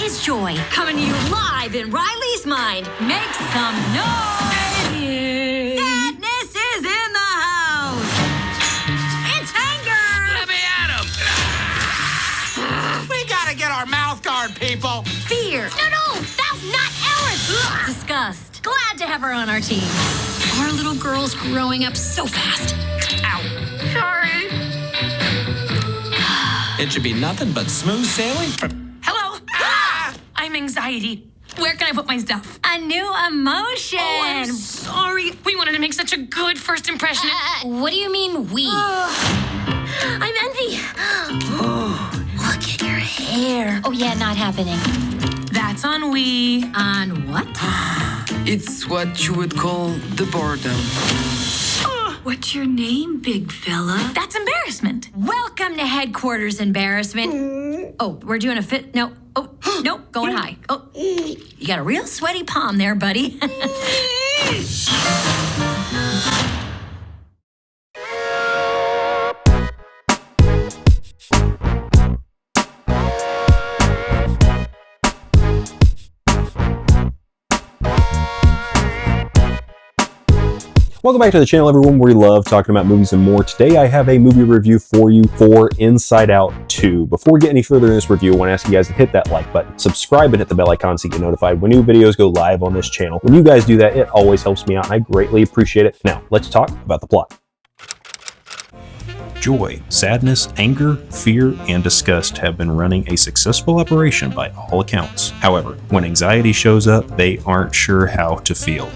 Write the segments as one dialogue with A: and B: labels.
A: is Joy, coming to you live in Riley's mind. Make some noise! Sadness is in the house! It's anger!
B: Let me at him! We gotta get our mouth guard, people!
A: Fear! No, that's not ours! Disgust. Glad to have her on our team. Our little girl's growing up so fast. Ow. Sorry.
C: It should be nothing but smooth sailing from...
D: Hello? I'm anxiety. Where can I put my stuff?
A: A new emotion.
D: Oh, I'm sorry. We wanted to make such a good first impression.
A: What do you mean, we? I'm Envy. Look at your hair. Oh, yeah, not happening.
D: That's on we.
A: On what?
E: It's what you would call the boredom.
A: What's your name, big fella?
D: That's embarrassment.
A: Welcome to headquarters, embarrassment. Oh, we're doing a fit. No. Oh, no, going high. Oh, you got a real sweaty palm there, buddy.
F: Welcome back to the channel, everyone, where we love talking about movies and more. Today I have a movie review for you for Inside Out 2. Before we get any further in this review, I want to ask you guys to hit that like button, subscribe, and hit the bell icon so you get notified when new videos go live on this channel. When you guys do that, it always helps me out, and I greatly appreciate it. Now, let's talk about the plot. Joy, sadness, anger, fear, and disgust have been running a successful operation by all accounts. However, when anxiety shows up, they aren't sure how to feel.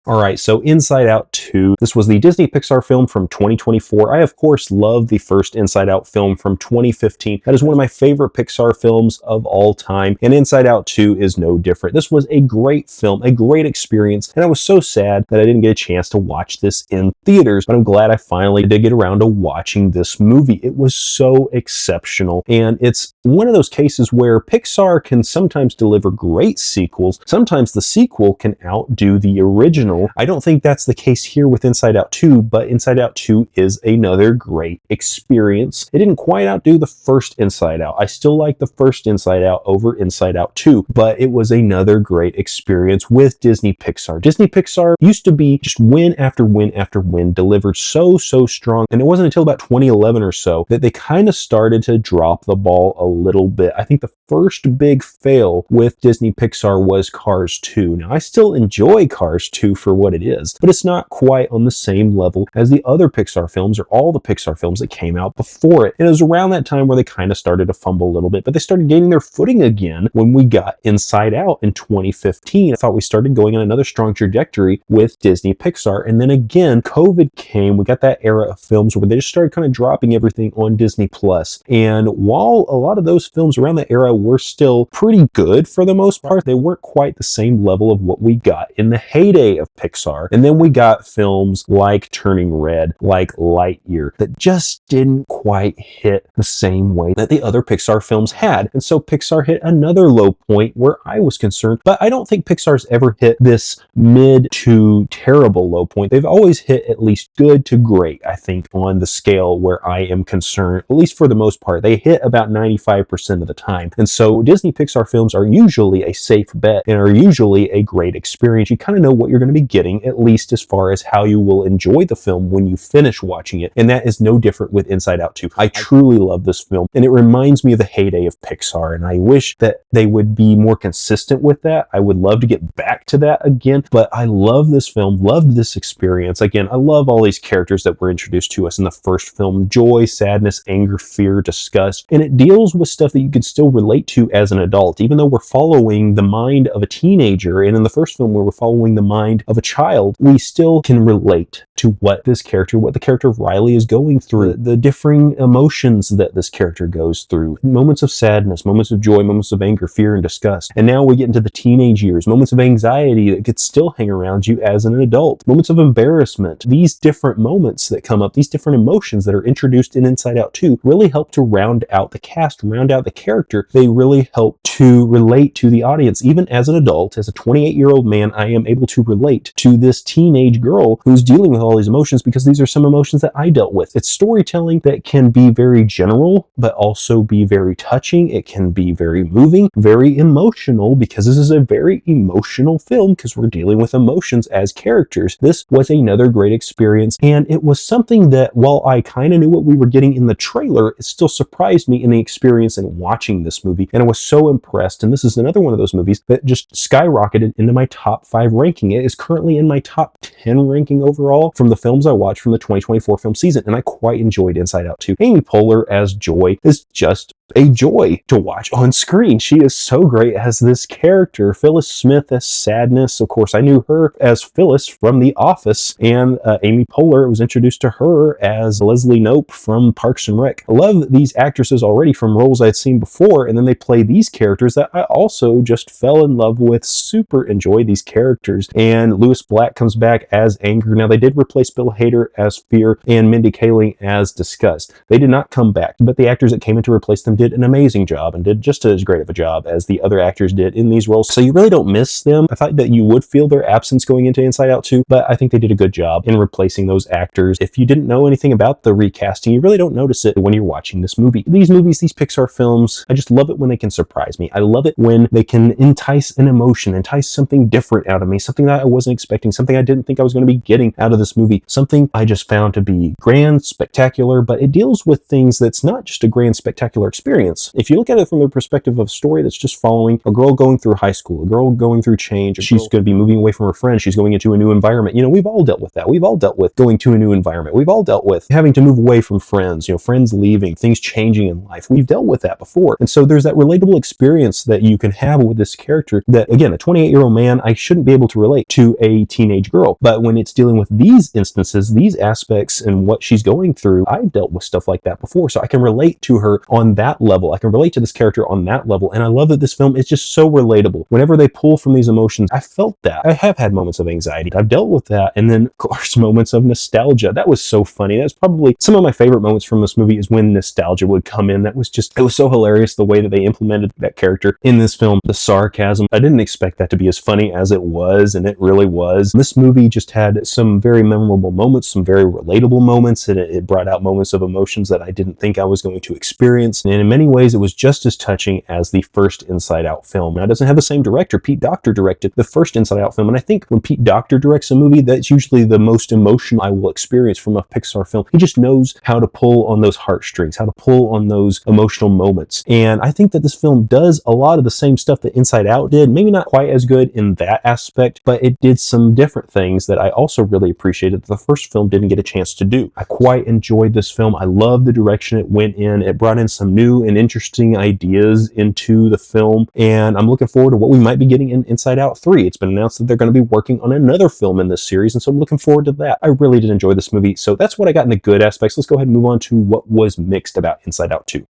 F: Alright, so Inside Out 2. This was the Disney Pixar film from 2024. I, of course, love the first Inside Out film from 2015. That is one of my favorite Pixar films of all time, and Inside Out 2 is no different. This was a great film, a great experience, and I was so sad that I didn't get a chance to watch this in theaters, but I'm glad I finally did get around to watching this movie. It was so exceptional, and it's one of those cases where Pixar can sometimes deliver great sequels. Sometimes the sequel can outdo the original. I don't think that's the case here with Inside Out 2, but Inside Out 2 is another great experience. It didn't quite outdo the first Inside Out. I still like the first Inside Out over Inside Out 2, but it was another great experience with Disney Pixar. Disney Pixar used to be just win after win after win, delivered so strong, and it wasn't until about 2011 or so that they kind of started to drop the ball a little bit. I think the first big fail with Disney Pixar was Cars 2. Now, I still enjoy Cars 2 for what it is, but it's not quite on the same level as the other Pixar films or all the Pixar films that came out before it. And it was around that time where they kind of started to fumble a little bit, but they started gaining their footing again when we got Inside Out in 2015. I thought we started going on another strong trajectory with Disney Pixar, and then again, COVID came. We got that era of films where they just started kind of dropping everything on Disney Plus. And while a lot of those films around that era were still pretty good for the most part, they weren't quite the same level of what we got in the heyday of Pixar. And then we got films like Turning Red, like Lightyear, that just didn't quite hit the same way that the other Pixar films had. And so Pixar hit another low point where I was concerned, but I don't think Pixar's ever hit this mid to terrible low point. They've always hit at least good to great, I think, on the scale where I am concerned, at least for the most part. They hit about 95% of the time. And so Disney Pixar films are usually a safe bet and are usually a great experience. You kind of know what you're going to be getting, at least as far as how you will enjoy the film when you finish watching it. And that is no different with Inside Out 2. I truly love this film, and it reminds me of the heyday of Pixar, and I wish that they would be more consistent with that. I would love to get back to that again, but I love this film, loved this experience. Again, I love all these characters that were introduced to us in the first film: joy, sadness, anger, fear, disgust, and it deals with stuff that you could still relate to as an adult, even though we're following the mind of a teenager, and in the first film where we're following the mind of a child, we still can relate to what the character of Riley is going through, the differing emotions that this character goes through, moments of sadness, moments of joy, moments of anger, fear, and disgust. And now we get into the teenage years, moments of anxiety that could still hang around you as an adult, moments of embarrassment. These different moments that come up, these different emotions that are introduced in Inside Out 2 really help to round out the cast, round out the character. They really help to relate to the audience. Even as an adult, as a 28-year-old man, I am able to relate relate to this teenage girl who's dealing with all these emotions, because these are some emotions that I dealt with. It's storytelling that can be very general, but also be very touching. It can be very moving, very emotional, because this is a very emotional film because we're dealing with emotions as characters. This was another great experience, and it was something that, while I kind of knew what we were getting in the trailer, it still surprised me in the experience in watching this movie, and I was so impressed. And this is another one of those movies that just skyrocketed into my top 5 ranking. It is currently in my top 10 ranking overall from the films I watched from the 2024 film season, and I quite enjoyed Inside Out 2. Amy Poehler as Joy is just a joy to watch on screen. She is so great as this character. Phyllis Smith as Sadness. Of course, I knew her as Phyllis from The Office, and Amy Poehler was introduced to her as Leslie Knope from Parks and Rec. I love these actresses already from roles I'd seen before, and then they play these characters that I also just fell in love with. Super enjoy these characters. And Lewis Black comes back as Anger. Now, they did replace Bill Hader as Fear and Mindy Kaling as Disgust. They did not come back, but the actors that came in to replace them did an amazing job and did just as great of a job as the other actors did in these roles. So you really don't miss them. I thought that you would feel their absence going into Inside Out 2, but I think they did a good job in replacing those actors. If you didn't know anything about the recasting, you really don't notice it when you're watching this movie. These movies, these Pixar films, I just love it when they can surprise me. I love it when they can entice an emotion, entice something different out of me, something that I wasn't expecting, something I didn't think I was going to be getting out of this movie, something I just found to be grand, spectacular, but it deals with things that's not just a grand, spectacular experience. If you look at it from the perspective of a story that's just following a girl going through high school, a girl going through change, she's going to be moving away from her friends, she's going into a new environment. You know, we've all dealt with that. We've all dealt with going to a new environment. We've all dealt with having to move away from friends, you know, friends leaving, things changing in life. We've dealt with that before. And so there's that relatable experience that you can have with this character that, again, a 28-year-old man, I shouldn't be able to relate to a teenage girl. But when it's dealing with these instances, these aspects and what she's going through, I've dealt with stuff like that before. So I can relate to her on that level. I can relate to this character on that level. And I love that this film is just so relatable. Whenever they pull from these emotions, I felt that. I have had moments of anxiety. I've dealt with that. And then, of course, moments of nostalgia. That was so funny. That's probably some of my favorite moments from this movie is when nostalgia would come in. That was just, it was so hilarious the way that they implemented that character in this film. The sarcasm. I didn't expect that to be as funny as it was, and it really was. This movie just had some very memorable moments, some very relatable moments, and it brought out moments of emotions that I didn't think I was going to experience. And in many ways, it was just as touching as the first Inside Out film. Now, it doesn't have the same director. Pete Docter directed the first Inside Out film, and I think when Pete Docter directs a movie, that's usually the most emotional I will experience from a Pixar film. He just knows how to pull on those heartstrings, how to pull on those emotional moments. And I think that this film does a lot of the same stuff that Inside Out did. Maybe not quite as good in that aspect, but it did some different things that I also really appreciated that the first film didn't get a chance to do. I quite enjoyed this film. I love the direction it went in. It brought in some new and interesting ideas into the film, and I'm looking forward to what we might be getting in Inside Out 3. It's been announced that they're going to be working on another film in this series, and so I'm looking forward to that. I really did enjoy this movie, so that's what I got in the good aspects. Let's go ahead and move on to what was mixed about Inside Out 2.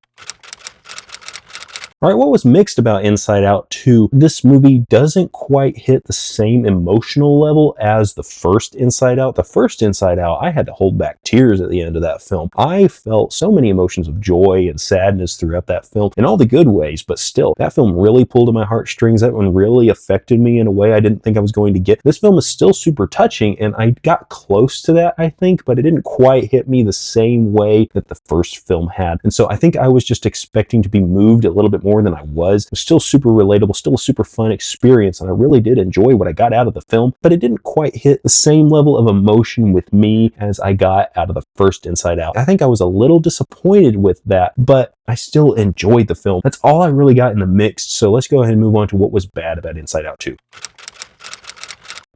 F: All right, what was mixed about Inside Out 2? This movie doesn't quite hit the same emotional level as the first Inside Out. The first Inside Out, I had to hold back tears at the end of that film. I felt so many emotions of joy and sadness throughout that film in all the good ways, but still, that film really pulled at my heartstrings. That one really affected me in a way I didn't think I was going to get. This film is still super touching, and I got close to that, I think, but it didn't quite hit me the same way that the first film had. And so I think I was just expecting to be moved a little bit more than I was. It was still super relatable, still a super fun experience, and I really did enjoy what I got out of the film, but it didn't quite hit the same level of emotion with me as I got out of the first Inside Out. I think I was a little disappointed with that, but I still enjoyed the film. That's all I really got in the mix, so let's go ahead and move on to what was bad about Inside Out 2.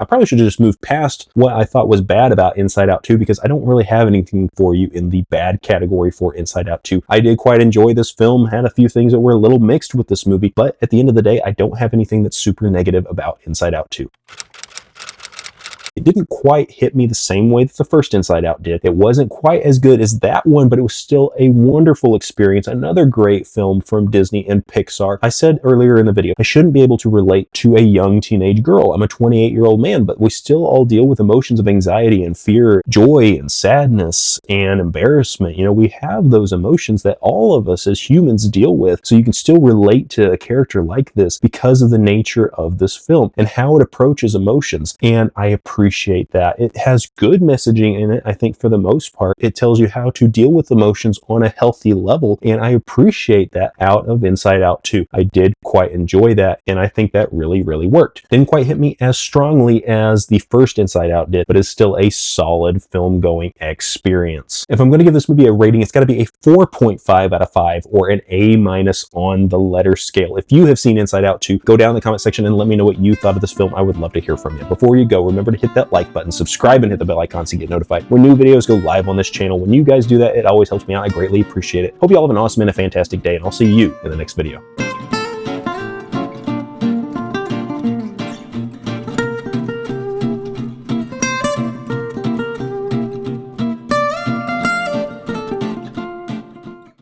F: I probably should have just moved past what I thought was bad about Inside Out 2 because I don't really have anything for you in the bad category for Inside Out 2. I did quite enjoy this film, had a few things that were a little mixed with this movie, but at the end of the day, I don't have anything that's super negative about Inside Out 2. It didn't quite hit me the same way that the first Inside Out did. It wasn't quite as good as that one, but it was still a wonderful experience. Another great film from Disney and Pixar. I said earlier in the video, I shouldn't be able to relate to a young teenage girl. I'm a 28-year-old man, but we still all deal with emotions of anxiety and fear, joy and sadness and embarrassment. You know, we have those emotions that all of us as humans deal with. So you can still relate to a character like this because of the nature of this film and how it approaches emotions. And I appreciate that. It has good messaging in it. I think for the most part, it tells you how to deal with emotions on a healthy level. And I appreciate that out of Inside Out 2. I did quite enjoy that. And I think that really, really worked. Didn't quite hit me as strongly as the first Inside Out did, but it's still a solid film going experience. If I'm going to give this movie a rating, it's got to be a 4.5 out of 5 or an A- on the letter scale. If you have seen Inside Out 2, go down in the comment section and let me know what you thought of this film. I would love to hear from you. Before you go, remember to hit that like button, subscribe, and hit the bell icon so you get notified when new videos go live on this channel. When you guys do that, it always helps me out. I greatly appreciate it. Hope you all have an awesome and a fantastic day, and I'll see you in the next video.